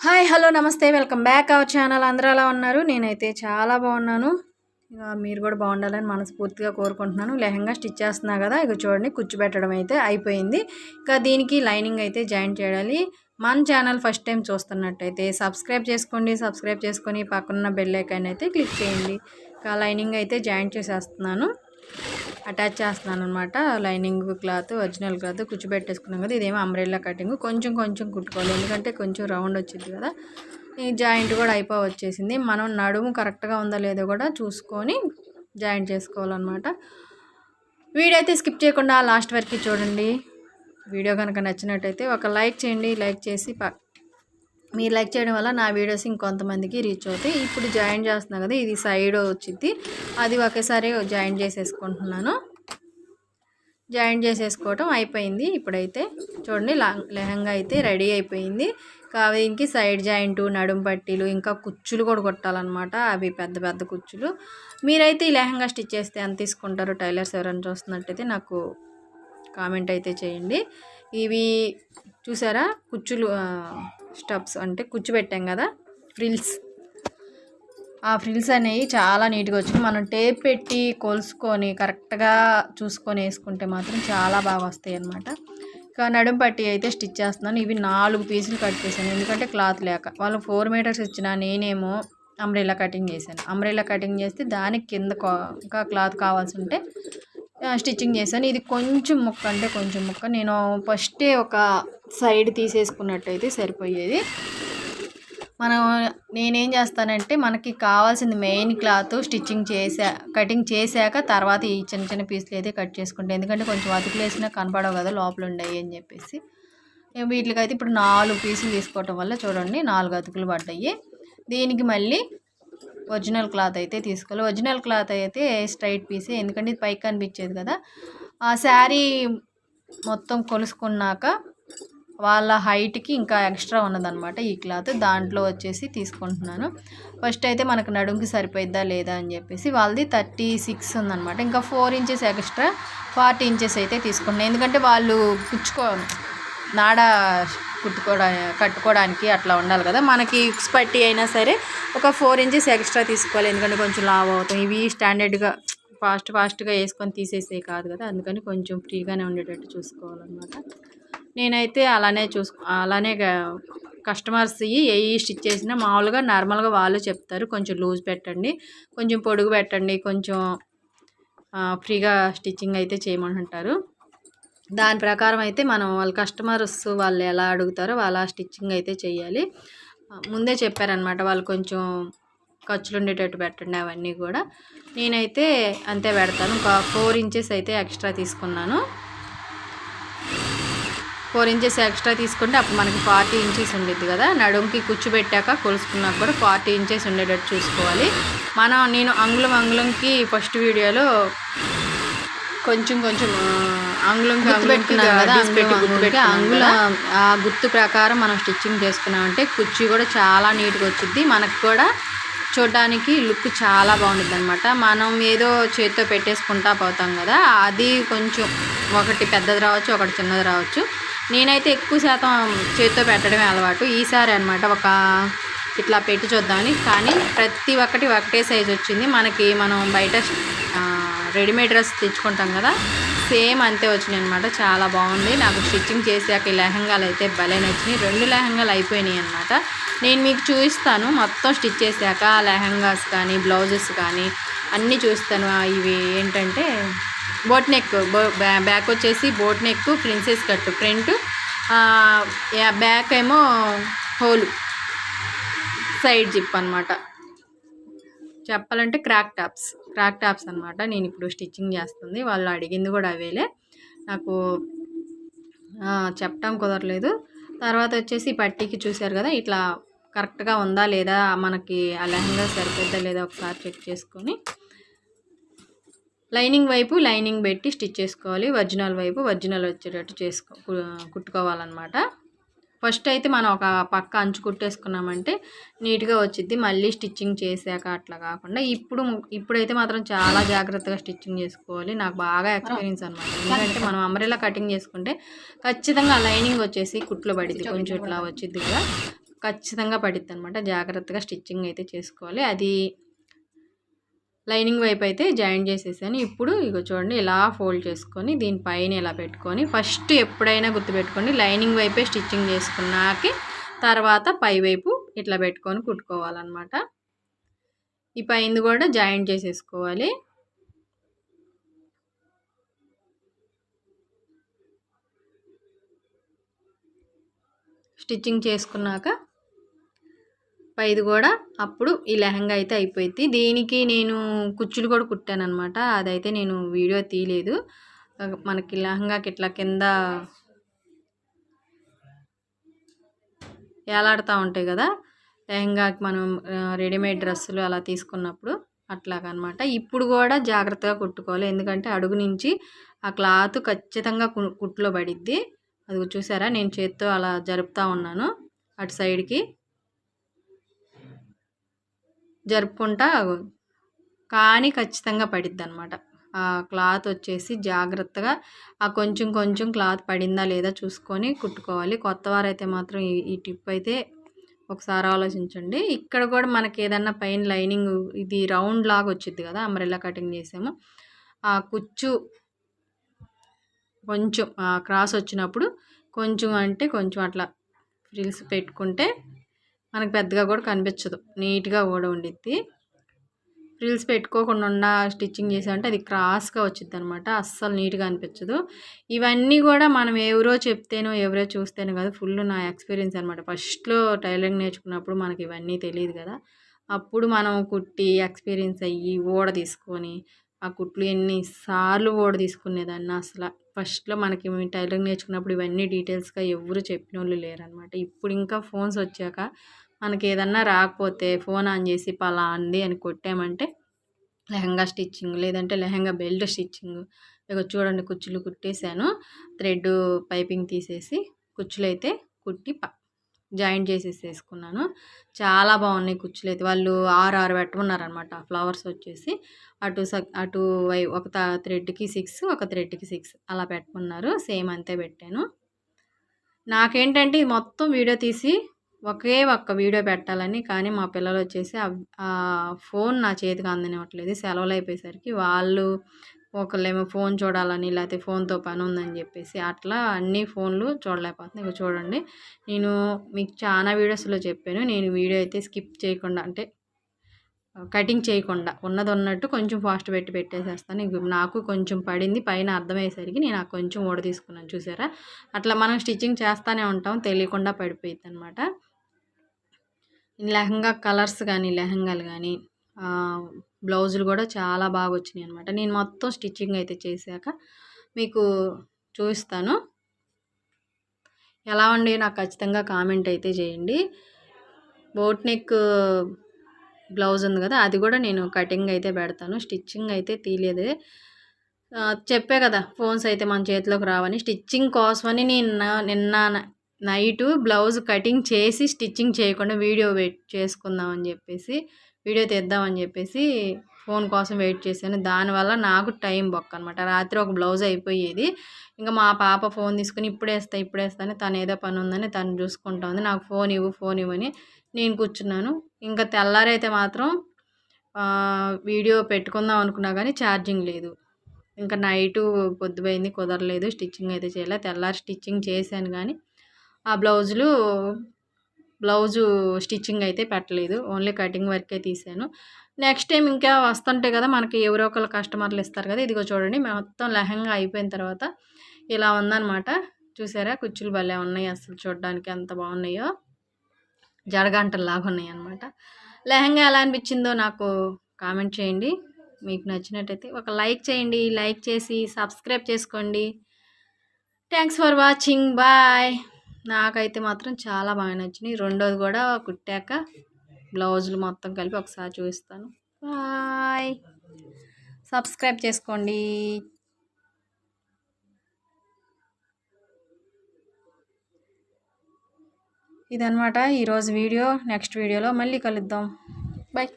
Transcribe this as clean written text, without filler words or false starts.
Hi hello నమస్తే welcome back our channel. అందరూ ఎలా ఉన్నారు? నేనైతే చాలా బాగున్నాను. ఇక మీరు కూడా బాగుండాలని మనస్ఫూర్తిగా కోరుకుంటున్నాను. లెహంగా స్టిచ్ చేస్తున్నా కదా, ఇక చూడండి కుచ్చు పెట్టడం అయితే అయిపోయింది. ఇక దీనికి లైనింగ్ అయితే జాయిన్ చేయాలి. మన ఛానల్ ఫస్ట్ టైం చూస్తున్నట్టయితే సబ్స్క్రైబ్ చేసుకోండి. సబ్స్క్రైబ్ చేసుకొని పక్కన బెల్ ఐకాన్ అయితే క్లిక్ చేయండి. ఇక లైనింగ్ అయితే జాయిన్ చేసేస్తున్నాను, అటాచ్ చేస్తున్నాను అనమాట. లైనింగ్ క్లాత్ ఒరిజినల్ క్లాత్ కుచ్చు పెట్టేసుకున్నాం కదా, ఇదేమో అంబ్రెల్లా కటింగ్. కొంచెం కొంచెం కుట్టుకోవాలి, ఎందుకంటే కొంచెం రౌండ్ వచ్చింది కదా. ఈ జాయింట్ కూడా వచ్చేసింది. మనం నడుము కరెక్ట్గా ఉందో లేదో కూడా చూసుకొని జాయింట్ చేసుకోవాలన్నమాట. వీడియో అయితే స్కిప్ చేయకుండా లాస్ట్ వరకు చూడండి. వీడియో కనుక నచ్చినట్టయితే ఒక లైక్ చేయండి. లైక్ చేసి మీరు లైక్ చేయడం వల్ల నా వీడియోస్ ఇంకొంతమందికి రీచ్ అవుతాయి. ఇప్పుడు జాయిన్ చేస్తున్నా కదా, ఇది సైడ్ వచ్చింది, అది ఒకేసారి జాయిన్ చేసేసుకుంటున్నాను. జాయిన్ చేసేసుకోవటం అయిపోయింది. ఇప్పుడైతే చూడండి లెహంగా అయితే రెడీ అయిపోయింది. దీనికి సైడ్ జాయింట్, నడుం పట్టీలు, ఇంకా కుచ్చులు కూడా కొట్టాలన్నమాట. అవి పెద్ద పెద్ద కుచ్చులు. మీరైతే ఈ లెహంగా స్టిచ్ చేస్తే ఎంత తీసుకుంటారు? టైలర్స్ ఎవరైనా చూస్తున్నట్టయితే నాకు కామెంట్ అయితే చేయండి. ఇవి చూసారా, కుచ్చులు స్టబ్స్ అంటే కుచ్చు పెట్టాం కదా, ఫ్రిల్స్. ఆ ఫ్రిల్స్ అనేవి చాలా నీట్గా వచ్చినాయి. మనం టేప్ పెట్టి కొలుసుకొని కరెక్ట్గా చూసుకొని వేసుకుంటే మాత్రం చాలా బాగా వస్తాయి అన్నమాట. ఇక నడుం పట్టి అయితే స్టిచ్ చేస్తున్నాను. ఇవి 4 పీసులు కట్ చేశాను, ఎందుకంటే క్లాత్ లేక. వాళ్ళు 4 మీటర్స్ ఇచ్చిన, నేనేమో అంబ్రెల్లా కటింగ్ చేశాను. అంబ్రెల్లా కటింగ్ చేస్తే దానికి కింద ఇంకా క్లాత్ కావాల్సి ఉంటే స్టిచ్చింగ్ చేశాను. ఇది కొంచెం ముక్క, అంటే కొంచెం ముక్క. నేను ఫస్టే ఒక సైడ్ తీసేసుకున్నట్టయితే సరిపోయేది. నేనేం చేస్తానంటే, మనకి కావాల్సింది మెయిన్ క్లాత్ స్టిచ్చింగ్ కటింగ్ చేశాక తర్వాత ఈ చిన్న చిన్న పీసులు అయితే కట్ చేసుకుంటాను. ఎందుకంటే కొంచెం అతుకులు వేసినా కనపడవు కదా లోపల ఉండయి అని చెప్పేసి. వీటికైతే ఇప్పుడు 4 పీసులు తీసుకోవటం వల్ల చూడండి 4 అతుకులు పడ్డాయి. దీనికి మళ్ళీ ఒరిజినల్ క్లాత్ అయితే తీసుకోవాలి. ఒరిజినల్ క్లాత్ అయితే స్ట్రైట్ పీసే, ఎందుకంటే ఇది పైకి కనిపించేది కదా. ఆ శారీ మొత్తం కొలుసుకున్నాక వాళ్ళ హైట్కి ఇంకా ఎక్స్ట్రా ఉన్నదనమాట ఈ క్లాత్. దాంట్లో వచ్చేసి తీసుకుంటున్నాను. ఫస్ట్ అయితే మనకు నడుంకి సరిపోయిద్దా లేదా అని చెప్పేసి వాళ్ళది 36 ఉందనమాట. ఇంకా 4 ఇంచెస్ ఎక్స్ట్రా 40 ఇంచెస్ అయితే తీసుకుంటున్నాను. ఎందుకంటే వాళ్ళు నాడ కట్టుకోవడానికి అట్లా ఉండాలి కదా. మనకి ఉక్స్ పట్టి అయినా సరే ఒక 4 ఇంచెస్ ఎక్స్ట్రా తీసుకోవాలి, ఎందుకంటే కొంచెం లావ్ అవుతాం. ఇవి స్టాండర్డ్గా ఫాస్ట్గా వేసుకొని తీసేసే కాదు కదా, అందుకని కొంచెం ఫ్రీగానే ఉండేటట్టు చూసుకోవాలన్నమాట. నేనైతే అలానే కస్టమర్స్ ఏ స్టిచ్ చేసినా మామూలుగా నార్మల్గా వాళ్ళు చెప్తారు, కొంచెం లూజ్ పెట్టండి, కొంచెం పొడుగు పెట్టండి, కొంచెం ఫ్రీగా స్టిచ్చింగ్ అయితే చేయమంటారు. దాని ప్రకారం అయితే మనం వాళ్ళ కస్టమర్స్ వాళ్ళు ఎలా అడుగుతారో వాళ్ళ స్టిచ్చింగ్ అయితే చేయాలి. ముందే చెప్పారనమాట వాళ్ళు, కొంచెం ఖర్చులు ఉండేటట్టు పెట్టండి అవన్నీ కూడా. నేనైతే అంతే పెడతాను. ఒక 4 ఇంచెస్ అయితే ఎక్స్ట్రా తీసుకున్నాను. 4 ఇంచెస్ ఎక్స్ట్రా తీసుకుంటే అప్పుడు మనకి 40 ఇంచెస్ ఉండేది కదా. నడుంకి కుచ్చు పెట్టాక కొలుసుకున్నాక కూడా 40 ఇంచెస్ ఉండేటట్టు చూసుకోవాలి. నేను అంగుళంకి ఫస్ట్ వీడియోలో కొంచెం అంగుళంకి పెట్టుకున్నాను కదా, ఆ గుర్తు ప్రకారం మనం స్టిచ్చింగ్ చేసుకున్నామంటే కుర్చీ కూడా చాలా నీట్గా వచ్చింది. మనకు కూడా చూడడానికి లుక్ చాలా బాగుంటుంది అనమాట. మనం ఏదో చేతితో పెట్టేసుకుంటా పోతాం కదా, అది కొంచెం ఒకటి పెద్దది రావచ్చు, ఒకటి చిన్నది రావచ్చు. నేనైతే ఎక్కువ శాతం చేతితో పెట్టడమే అలవాటు. ఈసారి అనమాట ఇట్లా పెట్టి చూద్దామని, కానీ ప్రతి ఒక్కటి ఒకటే సైజు వచ్చింది. మనం బయట రెడీమేడ్ డ్రెస్ తెచ్చుకుంటాం కదా, సేమ్ అంతే వచ్చినాయి అనమాట. చాలా బాగుంది. నాకు స్టిచ్చింగ్ చేసాక ఈ లెహంగాలు అయితే భలే నచ్చినాయి. 2 లెహంగాలు అయిపోయినాయి అనమాట. నేను మీకు చూపిస్తాను మొత్తం స్టిచ్ చేశాక, లెహంగాస్ కానీ బ్లౌజెస్ కానీ అన్నీ చూస్తాను. ఇవి ఏంటంటే బోట్ నెక్, బ్యాక్ వచ్చేసి boat neck, princess cut front, back ఏమో హోల్, సైడ్ జిప్ అనమాట. చెప్పాలంటే క్రాక్ టాప్స్ అనమాట. నేను ఇప్పుడు స్టిచ్చింగ్ చేస్తుంది, వాళ్ళు అడిగింది కూడా అవేలే. నాకు చెప్పడం కుదరలేదు. తర్వాత వచ్చేసి పట్టీకి చూశారు కదా, ఇట్లా కరెక్ట్గా ఉందా లేదా, మనకి ఆ లెహంగా సరిపోద్దా లేదా ఒకసారి చెక్ చేసుకొని లైనింగ్ వైపు లైనింగ్ పెట్టి స్టిచ్ చేసుకోవాలి, ఒరిజినల్ వైపు ఒరిజినల్ వచ్చేటట్టు కుట్టుకోవాలన్నమాట. ఫస్ట్ అయితే మనం ఒక పక్క అంచు కుట్టేసుకున్నామంటే నీట్గా వచ్చింది. మళ్ళీ స్టిచ్చింగ్ చేశాక అట్లా కాకుండా ఇప్పుడైతే మాత్రం చాలా జాగ్రత్తగా స్టిచ్చింగ్ చేసుకోవాలి. నాకు బాగా ఎక్స్పీరియన్స్ అనమాట. ఎందుకంటే మనం అంబ్రెల్లా కటింగ్ చేసుకుంటే ఖచ్చితంగా లైనింగ్ వచ్చేసి కుట్లు పడిద్ది, కొంచెం ఇట్లా వచ్చింది కదా. ఖచ్చితంగా పడిద్ది అనమాట. జాగ్రత్తగా స్టిచ్చింగ్ అయితే చేసుకోవాలి. అది లైనింగ్ వైపు అయితే జాయిన్ చేసేసాను. ఇప్పుడు ఇగో చూడండి ఇలా ఫోల్డ్ చేసుకొని దీనిపైన ఇలా పెట్టుకొని ఫస్ట్ ఎప్పుడైనా గుర్తుపెట్టుకోండి లైనింగ్ వైపే స్టిచ్చింగ్ చేసుకున్నాకే తర్వాత పై వైపు ఇట్లా పెట్టుకొని కుట్టుకోవాలన్నమాట. ఈ పైంది కూడా జాయిన్ చేసేసుకోవాలి. స్టిచ్చింగ్ చేసుకున్నాక పైది కూడా అప్పుడు ఈ లెహంగా అయితే అయిపోయింది. దీనికి నేను కుచ్చులు కూడా కుట్టాను అనమాట. అదైతే నేను వీడియో తీయలేదు. మనకి లెహంగాకి ఇట్లా కింద ఏలాడుతూ ఉంటాయి కదా లెహంగాకి మనం రెడీమేడ్ డ్రెస్సులు అలా తీసుకున్నప్పుడు అట్లాగనమాట. ఇప్పుడు కూడా జాగ్రత్తగా కుట్టుకోవాలి. ఎందుకంటే అడుగు నుంచి ఆ క్లాత్ ఖచ్చితంగా కుట్టులో పడిద్ది. అది చూసారా నేను చేత్తో అలా జరుపుతూ ఉన్నాను. అటు సైడ్కి జరుపుకుంటా కానీ ఖచ్చితంగా పడిద్ది అనమాట. ఆ క్లాత్ వచ్చేసి జాగ్రత్తగా ఆ కొంచెం కొంచెం క్లాత్ పడిందా లేదా చూసుకొని కుట్టుకోవాలి. కొత్త వారైతే మాత్రం ఈ టిప్ అయితే ఒకసారి ఆలోచించండి. ఇక్కడ కూడా మనకి ఏదన్నా పైన లైనింగ్ ఇది రౌండ్ లాగా వచ్చింది కదా అంబ్రెల్లా కటింగ్ చేసాము. ఆ కుచ్చు కొంచెం క్రాస్ వచ్చినప్పుడు కొంచెం అంటే కొంచెం అట్లా ఫ్రిల్స్ పెట్టుకుంటే మనకు పెద్దగా కూడా కనిపించదు, నీట్గా కూడా ఉండిద్ది. ఫ్రిల్స్ పెట్టుకోకుండా స్టిచ్చింగ్ చేసామంటే అది క్రాస్గా వచ్చింది అనమాట. అస్సలు నీట్గా అనిపించదు. ఇవన్నీ కూడా మనం ఎవరో చెప్తేనో ఎవరో చూస్తేనో కాదు, ఫుల్ నా ఎక్స్పీరియన్స్ అనమాట. ఫస్ట్లో టైలరింగ్ నేర్చుకున్నప్పుడు మనకి ఇవన్నీ తెలియదు కదా. అప్పుడు మనం కుట్టి ఎక్స్పీరియన్స్ అయ్యి ఓడ తీసుకొని ఆ కుట్లు ఎన్నిసార్లు ఓడ తీసుకునేదాన్ని. అసలు ఫస్ట్లో మనకి టైలరింగ్ నేర్చుకున్నప్పుడు ఇవన్నీ డీటెయిల్స్గా ఎవరు చెప్పిన వాళ్ళు లేరనమాట. ఇప్పుడు ఇంకా ఫోన్స్ వచ్చాక మనకి ఏదన్నా రాకపోతే ఫోన్ ఆన్ చేసి పలాంది అని కొట్టామంటే లెహంగా స్టిచ్చింగ్, లేదంటే లెహంగా బెల్ట్ స్టిచ్చింగ్. ఇక చూడండి కుచ్చులు కుట్టేశాను. థ్రెడ్ పైపింగ్ తీసేసి కుచ్చులు అయితే కుట్టి జాయింట్ చేసేసుకున్నాను. చాలా బాగున్నాయి కుచ్చులు అయితే. వాళ్ళు 6 పెట్టమన్నారనమాట. ఫ్లవర్స్ వచ్చేసి అటు ఒక థ్రెడ్కి 6 ఒక థ్రెడ్కి 6 అలా పెట్టమన్నారు. సేమ్ అంతే పెట్టాను. నాకేంటంటే మొత్తం వీడియో తీసి ఒకే ఒక్క వీడియో పెట్టాలని, కానీ మా పిల్లలు వచ్చేసి ఫోన్ నా చేతికి అందనివ్వట్లేదు. సెలవులు అయిపోయేసరికి వాళ్ళు ఒకళ్ళేమో ఫోన్ చూడాలని, లేకపోతే ఫోన్తో పని ఉందని చెప్పేసి అట్లా అన్ని ఫోన్లు చూడలేకపోతున్నాయి. ఇక చూడండి నేను మీకు చాలా వీడియోస్లో చెప్పాను, నేను వీడియో అయితే స్కిప్ చేయకుండా అంటే కటింగ్ చేయకుండా ఉన్నది ఉన్నట్టు కొంచెం ఫాస్ట్ పెట్టేసేస్తాను. ఇక నాకు కొంచెం పడింది పైన అర్థమయ్యేసరికి నేను ఆ కొంచెం ఊడ తీసుకున్నాను. చూసారా అట్లా మనం స్టిచ్చింగ్ చేస్తూనే ఉంటాం, తెలియకుండా పడిపోయింది అనమాట. లెహంగా కలర్స్ కానీ లెహంగాలు కానీ బ్లౌజులు కూడా చాలా బాగా వచ్చినాయి అనమాట. నేను మొత్తం స్టిచ్చింగ్ అయితే చేశాక మీకు చూపిస్తాను. ఎలా ఉండి నాకు ఖచ్చితంగా కామెంట్ అయితే చేయండి. బోట్ నెక్ బ్లౌజ్ ఉంది కదా, అది కూడా నేను కటింగ్ అయితే పెడతాను. స్టిచ్చింగ్ అయితే తీయలేదే, చెప్పే కదా ఫోన్స్ అయితే మన చేతిలోకి రావని. స్టిచ్చింగ్ కోసమని నేను నిన్న నైటు బ్లౌజ్ కటింగ్ చేసి స్టిచ్చింగ్ చేయకుండా వీడియో చేసుకుందామని చెప్పేసి వీడియో తీద్దామని చెప్పేసి ఫోన్ కోసం వెయిట్ చేశాను. దానివల్ల నాకు టైం బొక్క అనమాట. రాత్రి ఒక బ్లౌజ్ అయిపోయేది. ఇంకా మా పాప ఫోన్ తీసుకుని ఇప్పుడు వేస్తాను, తను ఏదో పని ఉందని తను చూసుకుంటా ఉంది. నాకు ఫోన్ ఇవ్వని నేను కూర్చున్నాను. ఇంకా తెల్లారైతే మాత్రం వీడియో పెట్టుకుందాం అనుకున్నా కానీ ఛార్జింగ్ లేదు. ఇంకా నైటు పొద్దుపోయింది, కుదరలేదు, స్టిచ్చింగ్ అయితే చేయలేదు. తెల్లారి స్టిచ్చింగ్ చేశాను కానీ ఆ బ్లౌజు స్టిచ్చింగ్ అయితే పెట్టలేదు, ఓన్లీ కటింగ్ వర్కే తీసాను. నెక్స్ట్ టైం ఇంకా వస్తుంటాయి కదా మనకి, ఎవరో ఒకరు కస్టమర్లు ఇస్తారు కదా. ఇదిగో చూడండి మొత్తం లెహంగా అయిపోయిన తర్వాత ఇలా ఉందన్నమాట. చూసారా కుచ్చులు భలే ఉన్నాయి, అసలు చూడడానికి ఎంత బాగున్నాయో, జడగంటల్లాగా ఉన్నాయి అన్నమాట. లెహంగా ఎలా అనిపించిందో నాకు కామెంట్ చేయండి. మీకు నచ్చినట్టయితే ఒక లైక్ చేయండి, లైక్ చేసి సబ్స్క్రైబ్ చేసుకోండి. Thanks for watching, bye. నాకైతే మాత్రం చాలా బాగా నచ్చినాయి. రెండోది కూడా కుట్టాక బ్లౌజులు మొత్తం కలిపి ఒకసారి చూపిస్తాను. బాయ్, సబ్స్క్రైబ్ చేసుకోండి. ఇదన్నమాట ఈరోజు వీడియో. నెక్స్ట్ వీడియోలో మళ్ళీ కలుద్దాం. బాయ్.